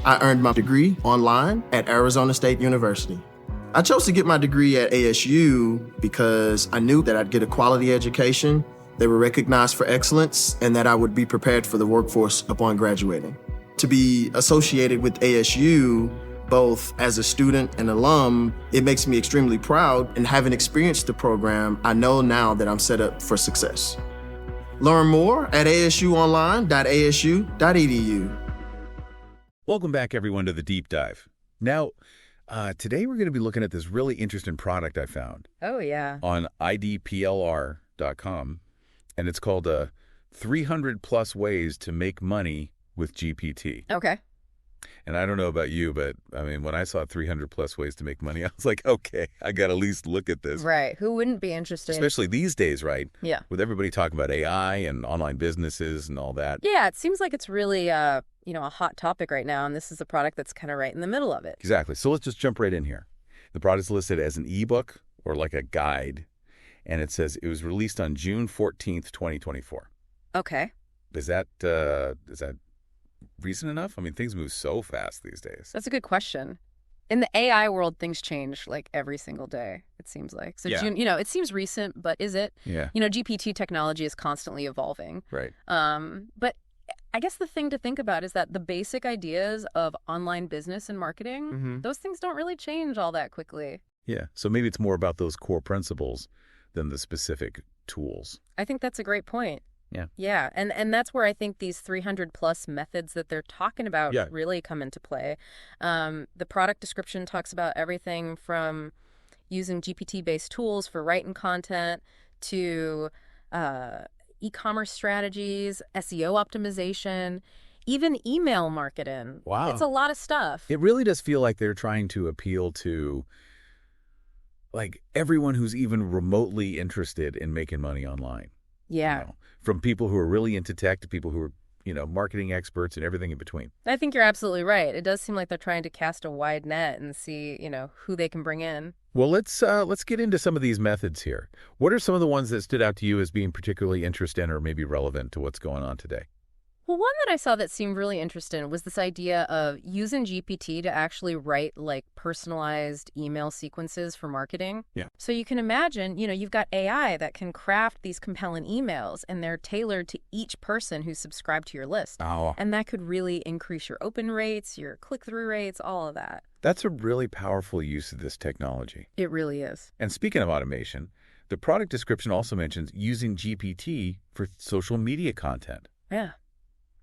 I earned my degree online at Arizona State University. I chose to get my degree at ASU because I knew that I'd get a quality education, they were recognized for excellence, and that I would be prepared for the workforce upon graduating. To be associated with ASU, both as a student and alum, it makes me extremely proud, and having experienced the program, I know now that I'm set up for success. Learn more at asuonline.asu.edu. Welcome back, everyone, to the Deep Dive. Now, today we're going to be looking at this really interesting product I found. Oh, yeah. On idplr.com, and it's called 300 Plus Ways to Make Money with GPT. Okay. And I don't know about you, but I mean, when I saw 300 plus ways to make money, I was like, okay, I got to at leleast look at this. Right. Who wouldn't be interested? Especially these days, right? Yeah. With everybody talking about AI and online businesses and all that. Yeah, it seems like it's really, a hot topic right now, and this is a product that's kind of right in the middle of it. Exactly. So let's just jump right in here. The product's listed as an ebook or like a guide, and it says it was released on June 14th, 2024. Okay. Is that recent enough? I mean, things move so fast these days. That's a good question. In the AI world, things change like every single day, it seems like. So, Yeah. June, it seems recent, but is it? Yeah. GPT technology is constantly evolving. Right. But I guess the thing to think about is that the basic ideas of online business and marketing, those things don't really change all that quickly. Yeah. So maybe it's more about those core principles than the specific tools. I think that's a great point. Yeah. Yeah. And that's where I think these 300 plus methods that they're talking about Yeah. really come into play. The product description talks about everything from using GPT-based tools for writing content to e-commerce strategies, SEO optimization, even email marketing. Wow. It's a lot of stuff. It really does feel like they're trying to appeal to like everyone who's even remotely interested in making money online. Yeah. From people who are really into tech to people who are, marketing experts and everything in between. I think you're absolutely right. It does seem like they're trying to cast a wide net and see, who they can bring in. Well, let's get into some of these methods here. What are some of the ones that stood out to you as being particularly interesting or maybe relevant to what's going on today? Well, one that I saw that seemed really interesting was this idea of using GPT to actually write like personalized email sequences for marketing. Yeah. So you can imagine, you've got AI that can craft these compelling emails and they're tailored to each person who's subscribed to your list. Oh. And that could really increase your open rates, your click-through rates, all of that. That's a really powerful use of this technology. It really is. And speaking of automation, the product description also mentions using GPT for social media content. Yeah.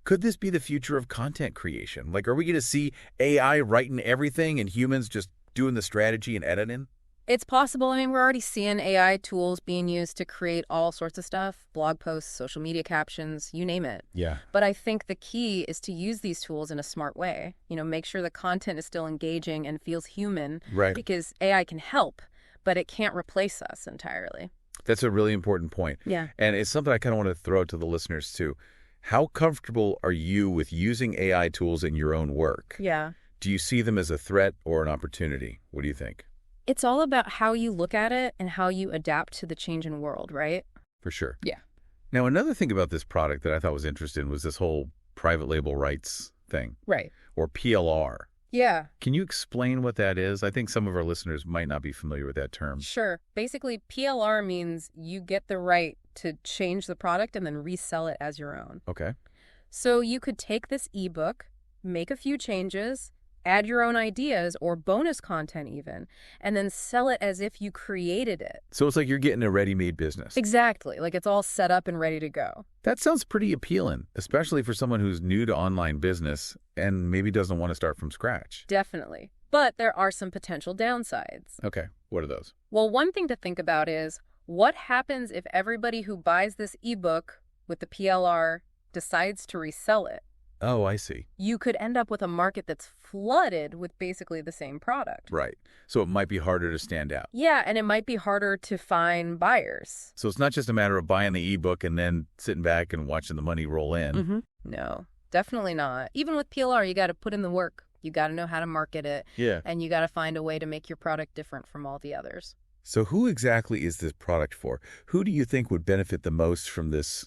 Could this be the future of content creation? Like, are we going to see AI writing everything and humans just doing the strategy and editing? It's possible. I mean, we're already seeing AI tools being used to create all sorts of stuff, blog posts, social media captions, you name it. Yeah. But I think the key is to use these tools in a smart way. Make sure the content is still engaging and feels human. Right. Because AI can help, but it can't replace us entirely. That's a really important point. Yeah. And it's something I kind of want to throw to the listeners, too. How comfortable are you with using AI tools in your own work? Yeah. Do you see them as a threat or an opportunity? What do you think? It's all about how you look at it and how you adapt to the changing world, right? For sure. Yeah. Now, another thing about this product that I thought was interesting was this whole private label rights thing. Right. Or PLR. Yeah. Can you explain what that is? I think some of our listeners might not be familiar with that term. Sure. Basically, PLR means you get the right to change the product and then resell it as your own. Okay. So you could take this ebook, make a few changes, add your own ideas or bonus content even, and then sell it as if you created it. So it's like you're getting a ready-made business. Exactly. Like it's all set up and ready to go. That sounds pretty appealing, especially for someone who's new to online business and maybe doesn't want to start from scratch. Definitely. But there are some potential downsides. Okay. What are those? Well, one thing to think about is what happens if everybody who buys this ebook with the PLR decides to resell it? Oh, I see. You could end up with a market that's flooded with basically the same product. Right. So it might be harder to stand out. Yeah, and it might be harder to find buyers. So it's not just a matter of buying the ebook and then sitting back and watching the money roll in. No, definitely not. Even with PLR, you got to put in the work. You got to know how to market it. Yeah. And you got to find a way to make your product different from all the others. So who exactly is this product for? Who do you think would benefit the most from this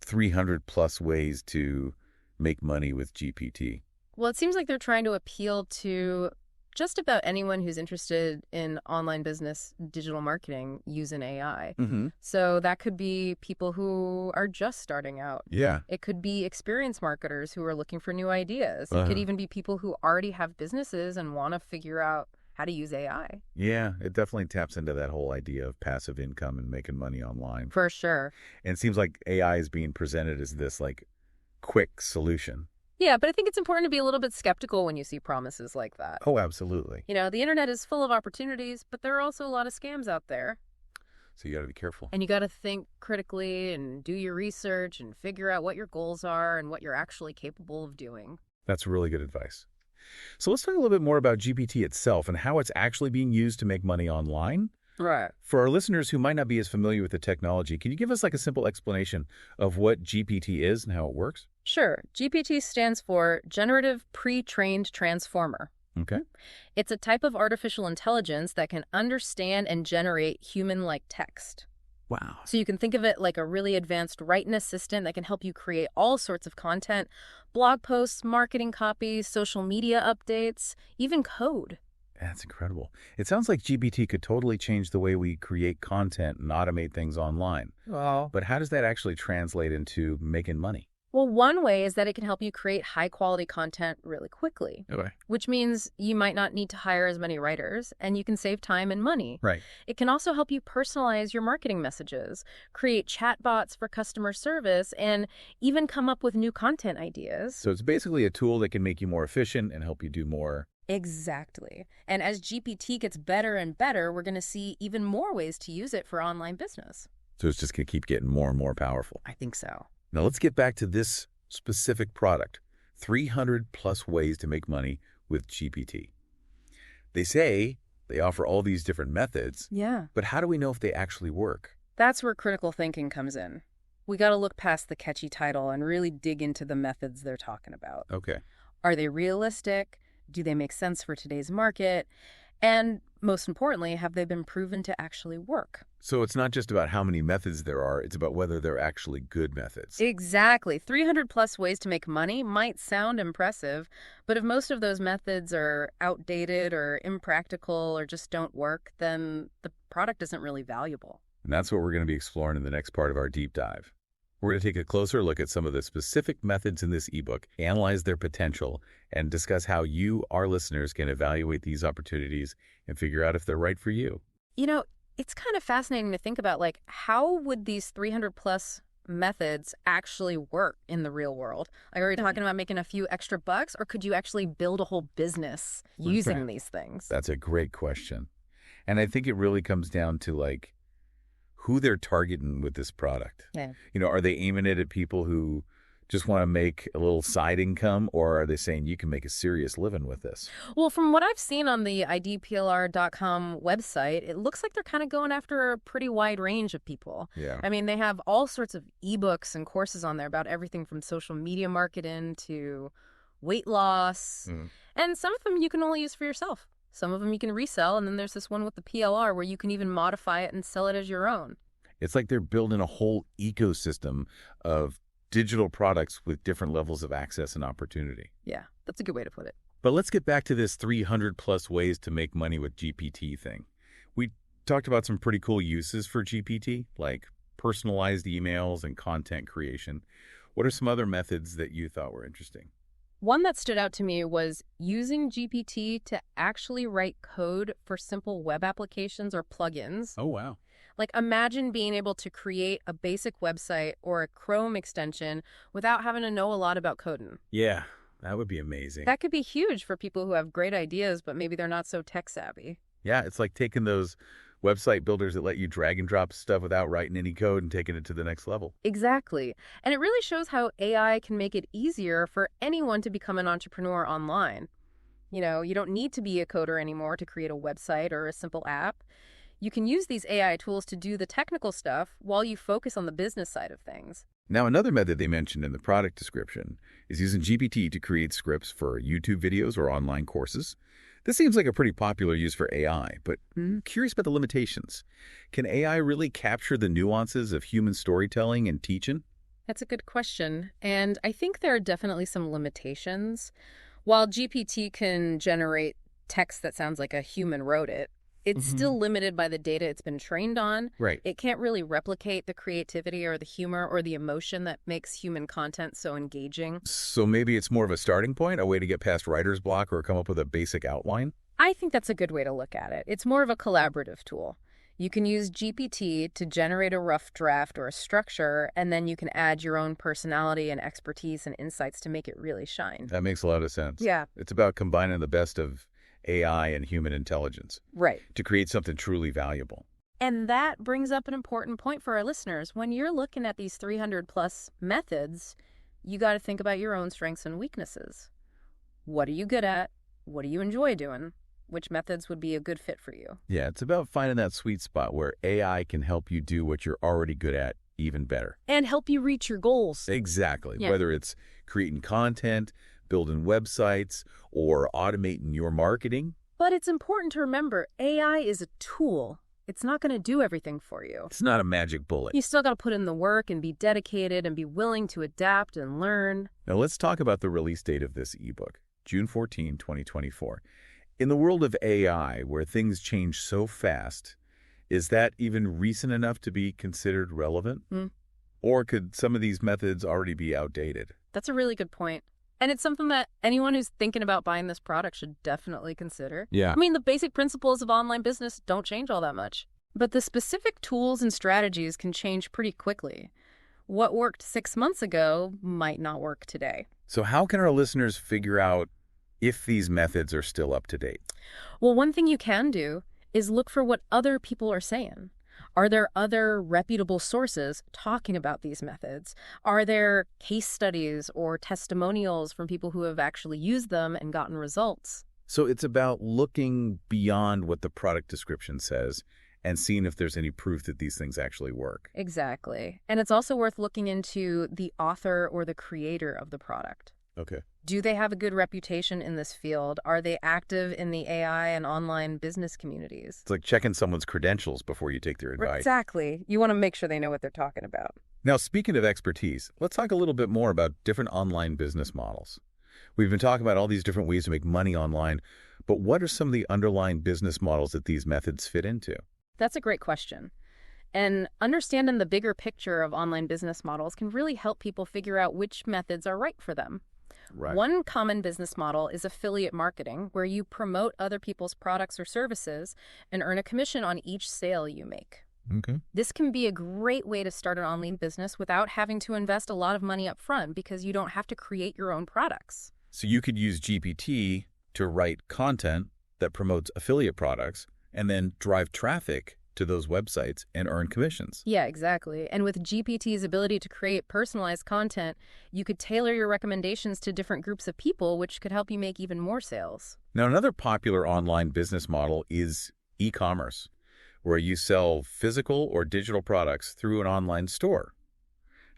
300 plus ways to make money with GPT? Well, it seems like they're trying to appeal to just about anyone who's interested in online business, digital marketing using AI. Mm-hmm. So that could be people who are just starting out. Yeah. It could be experienced marketers who are looking for new ideas. It Uh-huh. could even be people who already have businesses and want to figure out how to use AI. Yeah, it definitely taps into that whole idea of passive income and making money online. For sure. And it seems like AI is being presented as this like quick solution. Yeah, but I think it's important to be a little bit skeptical when you see promises like that. Oh, absolutely. You know, the internet is full of opportunities, but there are also a lot of scams out there. So you got to be careful. And you got to think critically and do your research and figure out what your goals are and what you're actually capable of doing. That's really good advice. So let's talk a little bit more about GPT itself and how it's actually being used to make money online. Right. For our listeners who might not be as familiar with the technology, can you give us like a simple explanation of what GPT is and how it works? Sure. GPT stands for Generative Pre-trained Transformer. Okay. It's a type of artificial intelligence that can understand and generate human-like text. Wow. So you can think of it like a really advanced writing assistant that can help you create all sorts of content, blog posts, marketing copies, social media updates, even code. That's incredible. It sounds like GPT could totally change the way we create content and automate things online. Wow. But how does that actually translate into making money? Well, one way is that it can help you create high-quality content really quickly, Okay. which means you might not need to hire as many writers, and you can save time and money. Right. It can also help you personalize your marketing messages, create chatbots for customer service, and even come up with new content ideas. So it's basically a tool that can make you more efficient and help you do more. Exactly. And as GPT gets better and better, we're going to see even more ways to use it for online business. So it's just going to keep getting more and more powerful. I think so. Now let's get back to this specific product, 300 plus ways to make money with GPT. They say they offer all these different methods, Yeah. but how do we know if they actually work? That's where critical thinking comes in. We got to look past the catchy title and really dig into the methods they're talking about. Okay. Are they realistic? Do they make sense for today's market? And most importantly, have they been proven to actually work? So it's not just about how many methods there are, it's about whether they're actually good methods. Exactly. 300 plus ways to make money might sound impressive, but if most of those methods are outdated or impractical or just don't work, then the product isn't really valuable. And that's what we're going to be exploring in the next part of our deep dive. We're going to take a closer look at some of the specific methods in this ebook, analyze their potential, and discuss how you, our listeners, can evaluate these opportunities and figure out if they're right for you. You know, it's kind of fascinating to think about, like, how would these 300 plus methods actually work in the real world? Like, are we talking about making a few extra bucks, or could you actually build a whole business using these things? That's a great question. And I think it really comes down to, like, who they're targeting with this product. Yeah. You know, are they aiming it at people who just want to make a little side income, or are they saying you can make a serious living with this? Well, from what I've seen on the idplr.com website, it looks like they're kind of going after a pretty wide range of people. Yeah. I mean, they have all sorts of ebooks and courses on there about everything from social media marketing to weight loss. And some of them you can only use for yourself. Some of them you can resell, and then there's this one with the PLR where you can even modify it and sell it as your own. It's like they're building a whole ecosystem of digital products with different levels of access and opportunity. Yeah, that's a good way to put it. But let's get back to this 300 plus ways to make money with GPT thing. We talked about some pretty cool uses for GPT, like personalized emails and content creation. What are some other methods that you thought were interesting? One that stood out to me was using GPT to actually write code for simple web applications or plugins. Oh, wow. Like, imagine being able to create a basic website or a Chrome extension without having to know a lot about coding. Yeah, that would be amazing. That could be huge for people who have great ideas, but maybe they're not so tech savvy. Yeah, it's like taking those website builders that let you drag and drop stuff without writing any code and taking it to the next level. Exactly. And it really shows how AI can make it easier for anyone to become an entrepreneur online. You know, you don't need to be a coder anymore to create a website or a simple app. You can use these AI tools to do the technical stuff while you focus on the business side of things. Now, another method they mentioned in the product description is using GPT to create scripts for YouTube videos or online courses. This seems like a pretty popular use for AI, but I'm curious about the limitations. Can AI really capture the nuances of human storytelling and teaching? That's a good question. And I think there are definitely some limitations. While GPT can generate text that sounds like a human wrote it, it's still limited by the data it's been trained on. Right. It can't really replicate the creativity or the humor or the emotion that makes human content so engaging. So maybe it's more of a starting point, a way to get past writer's block or come up with a basic outline? I think that's a good way to look at it. It's more of a collaborative tool. You can use GPT to generate a rough draft or a structure, and then you can add your own personality and expertise and insights to make it really shine. That makes a lot of sense. Yeah. It's about combining the best of AI and human intelligence Right. to create something truly valuable. And that brings up an important point for our listeners. When you're looking at these 300 plus methods, you got to think about your own strengths and weaknesses. What are you good at? What do you enjoy doing? Which methods would be a good fit for you? Yeah, it's about finding that sweet spot where AI can help you do what you're already good at even better. And help you reach your goals. Exactly. Yeah. Whether it's creating content, building websites, or automating your marketing. But it's important to remember, AI is a tool. It's not going to do everything for you. It's not a magic bullet. You still got to put in the work and be dedicated and be willing to adapt and learn. Now let's talk about the release date of this ebook, June 14, 2024. In the world of AI, where things change so fast, is that even recent enough to be considered relevant? Or could some of these methods already be outdated? That's a really good point. And it's something that anyone who's thinking about buying this product should definitely consider. Yeah. I mean, the basic principles of online business don't change all that much. But the specific tools and strategies can change pretty quickly. What worked 6 months ago might not work today. So how can our listeners figure out if these methods are still up to date? Well, one thing you can do is look for what other people are saying. Are there other reputable sources talking about these methods? Are there case studies or testimonials from people who have actually used them and gotten results? So it's about looking beyond what the product description says and seeing if there's any proof that these things actually work. Exactly. And it's also worth looking into the author or the creator of the product. Okay. Do they have a good reputation in this field? Are they active in the AI and online business communities? It's like checking someone's credentials before you take their advice. Exactly. You want to make sure they know what they're talking about. Now, speaking of expertise, let's talk a little bit more about different online business models. We've been talking about all these different ways to make money online, but what are some of the underlying business models that these methods fit into? That's a great question. And understanding the bigger picture of online business models can really help people figure out which methods are right for them. Right. One common business model is affiliate marketing, where you promote other people's products or services and earn a commission on each sale you make. Okay. This can be a great way to start an online business without having to invest a lot of money up front because you don't have to create your own products. So you could use GPT to write content that promotes affiliate products and then drive traffic to those websites and earn commissions. Yeah, exactly. And with GPT's ability to create personalized content, you could tailor your recommendations to different groups of people, which could help you make even more sales. Now, another popular online business model is e-commerce, where you sell physical or digital products through an online store.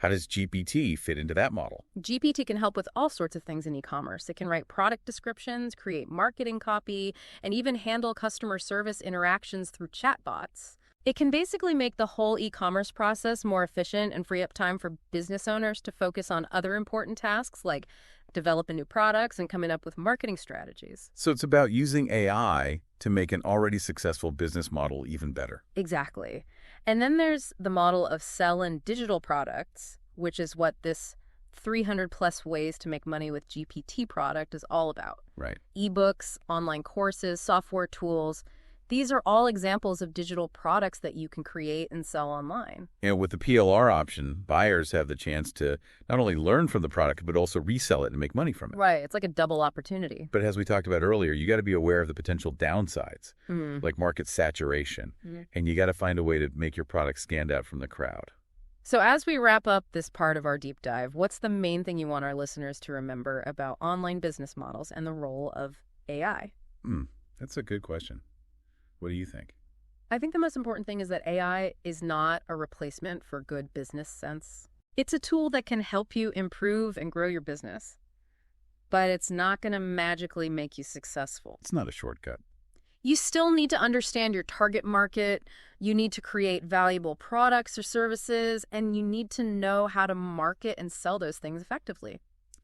How does GPT fit into that model? GPT can help with all sorts of things in e-commerce. It can write product descriptions, create marketing copy, and even handle customer service interactions through chatbots. It can basically make the whole e-commerce process more efficient and free up time for business owners to focus on other important tasks like developing new products and coming up with marketing strategies. So it's about using AI to make an already successful business model even better. Exactly. And then there's the model of selling digital products, which is what this 300 plus ways to make money with GPT product is all about. Right. Ebooks, online courses, software tools. These are all examples of digital products that you can create and sell online. And with the PLR option, buyers have the chance to not only learn from the product, but also resell it and make money from it. Right. It's like a double opportunity. But as we talked about earlier, you got to be aware of the potential downsides, like market saturation, and you got to find a way to make your product stand out from the crowd. So as we wrap up this part of our deep dive, what's the main thing you want our listeners to remember about online business models and the role of AI? That's a good question. What do you think? I think the most important thing is that AI is not a replacement for good business sense. It's a tool that can help you improve and grow your business, but it's not going to magically make you successful. It's not a shortcut. You still need to understand your target market, you need to create valuable products or services, and you need to know how to market and sell those things effectively.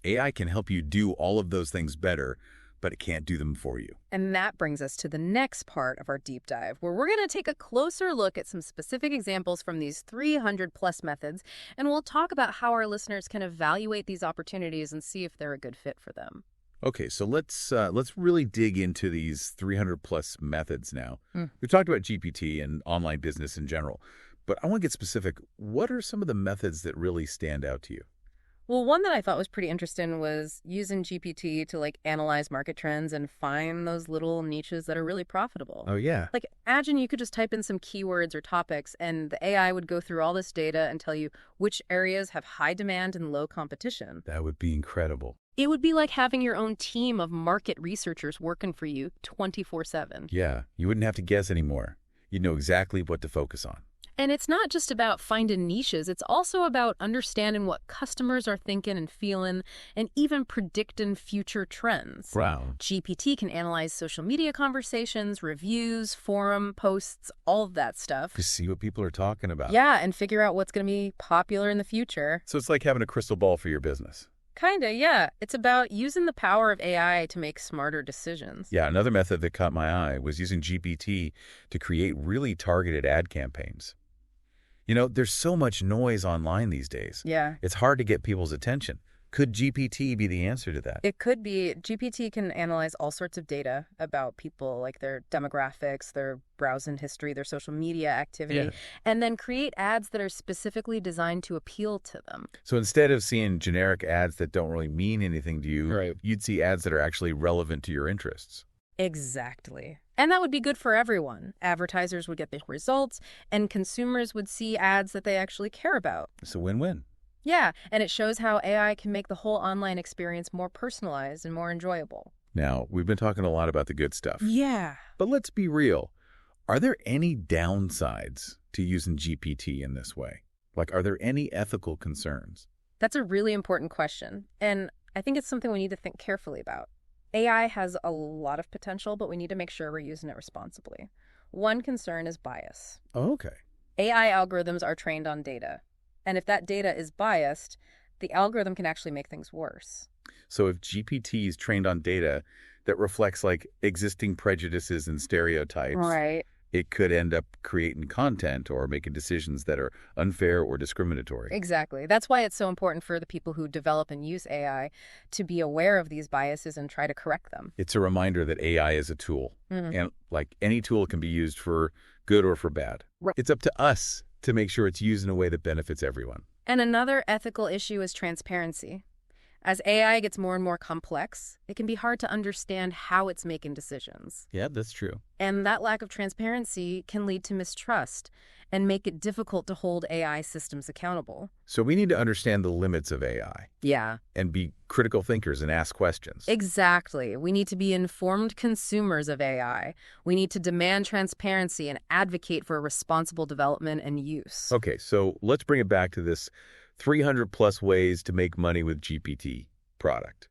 AI can help you do all of those things better, but it can't do them for you. And that brings us to the next part of our deep dive, where we're going to take a closer look at some specific examples from these 300+ methods, and we'll talk about how our listeners can evaluate these opportunities and see if they're a good fit for them. Okay, so let's really dig into these 300+ methods now. We've talked about GPT and online business in general, but I want to get specific. What are some of the methods that really stand out to you? Well, one that I thought was pretty interesting was using GPT to analyze market trends and find those little niches that are really profitable. Oh, yeah. Imagine you could just type in some keywords or topics and the AI would go through all this data and tell you which areas have high demand and low competition. That would be incredible. It would be like having your own team of market researchers working for you 24/7. Yeah, you wouldn't have to guess anymore. You'd know exactly what to focus on. And it's not just about finding niches, it's also about understanding what customers are thinking and feeling and even predicting future trends. Wow. GPT can analyze social media conversations, reviews, forum posts, all of that stuff. To see what people are talking about. Yeah, and figure out what's going to be popular in the future. So it's like having a crystal ball for your business. Kinda, yeah. It's about using the power of AI to make smarter decisions. Yeah, another method that caught my eye was using GPT to create really targeted ad campaigns. You know, there's so much noise online these days. Yeah. It's hard to get people's attention. Could GPT be the answer to that? It could be. GPT can analyze all sorts of data about people, like their demographics, their browsing history, their social media activity, and then create ads that are specifically designed to appeal to them. So instead of seeing generic ads that don't really mean anything to you, you'd see ads that are actually relevant to your interests. Exactly. And that would be good for everyone. Advertisers would get the results, and consumers would see ads that they actually care about. It's a win-win. Yeah, and it shows how AI can make the whole online experience more personalized and more enjoyable. Now, we've been talking a lot about the good stuff. Yeah. But let's be real. Are there any downsides to using GPT in this way? Are there any ethical concerns? That's a really important question, and I think it's something we need to think carefully about. AI has a lot of potential, but we need to make sure we're using it responsibly. One concern is bias. Oh, okay. AI algorithms are trained on data. And if that data is biased, the algorithm can actually make things worse. So if GPT is trained on data that reflects existing prejudices and stereotypes, right, it could end up creating content or making decisions that are unfair or discriminatory. Exactly. That's why it's so important for the people who develop and use AI to be aware of these biases and try to correct them. It's a reminder that AI is a tool. And like any tool can be used for good or for bad. Right. It's up to us to make sure it's used in a way that benefits everyone. And another ethical issue is transparency. As AI gets more and more complex, it can be hard to understand how it's making decisions. Yeah, that's true. And that lack of transparency can lead to mistrust and make it difficult to hold AI systems accountable. So we need to understand the limits of AI. Yeah. And be critical thinkers and ask questions. Exactly. We need to be informed consumers of AI. We need to demand transparency and advocate for responsible development and use. Okay, so let's bring it back to this 300+ ways to make money with GPT product.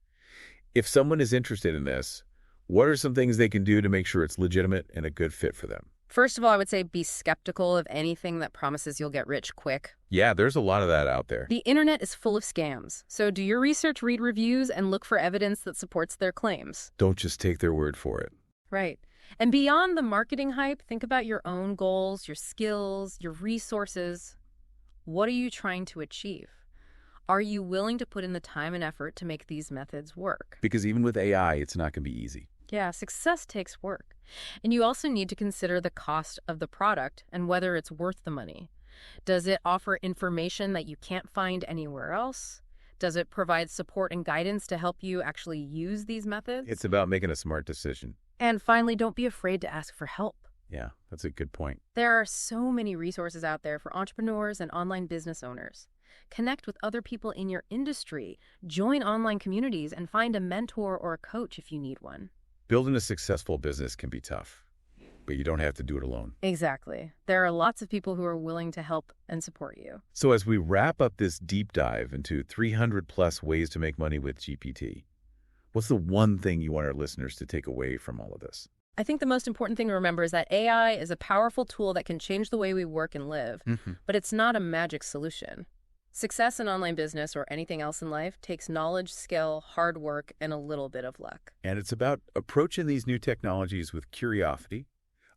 If someone is interested in this, what are some things they can do to make sure it's legitimate and a good fit for them? First of all, I would say be skeptical of anything that promises you'll get rich quick. Yeah, there's a lot of that out there. The internet is full of scams, so do your research, read reviews, and look for evidence that supports their claims. Don't just take their word for it. Right. And beyond the marketing hype, think about your own goals, your skills, your resources. What are you trying to achieve? Are you willing to put in the time and effort to make these methods work? Because even with AI, it's not going to be easy. Yeah, success takes work. And you also need to consider the cost of the product and whether it's worth the money. Does it offer information that you can't find anywhere else? Does it provide support and guidance to help you actually use these methods? It's about making a smart decision. And finally, don't be afraid to ask for help. Yeah, that's a good point. There are so many resources out there for entrepreneurs and online business owners. Connect with other people in your industry, join online communities, and find a mentor or a coach if you need one. Building a successful business can be tough, but you don't have to do it alone. Exactly. There are lots of people who are willing to help and support you. So as we wrap up this deep dive into 300+ ways to make money with GPT, what's the one thing you want our listeners to take away from all of this? I think the most important thing to remember is that AI is a powerful tool that can change the way we work and live, but it's not a magic solution. Success in online business or anything else in life takes knowledge, skill, hard work, and a little bit of luck. And it's about approaching these new technologies with curiosity,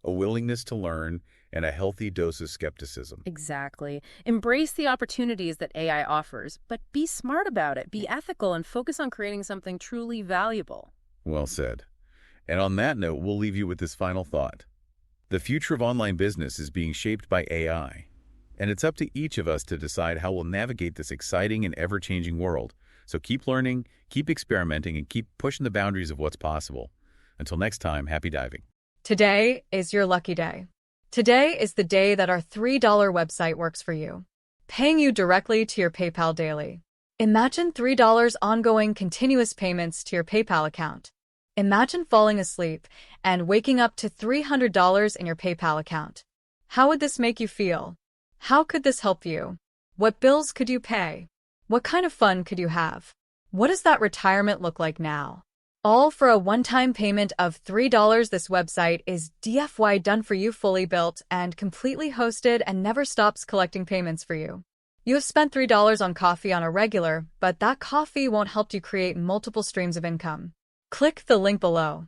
a willingness to learn, and a healthy dose of skepticism. Exactly. Embrace the opportunities that AI offers, but be smart about it, be ethical, and focus on creating something truly valuable. Well said. And on that note, we'll leave you with this final thought. The future of online business is being shaped by AI, and it's up to each of us to decide how we'll navigate this exciting and ever-changing world. So keep learning, keep experimenting, and keep pushing the boundaries of what's possible. Until next time, happy diving. Today is your lucky day. Today is the day that our $3 website works for you, paying you directly to your PayPal daily. Imagine $3 ongoing continuous payments to your PayPal account. Imagine falling asleep and waking up to $300 in your PayPal account. How would this make you feel? How could this help you? What bills could you pay? What kind of fun could you have? What does that retirement look like now? All for a one-time payment of $3. This website is DFY done for you, fully built and completely hosted, and never stops collecting payments for you. You have spent $3 on coffee on a regular, but that coffee won't help you create multiple streams of income. Click the link below.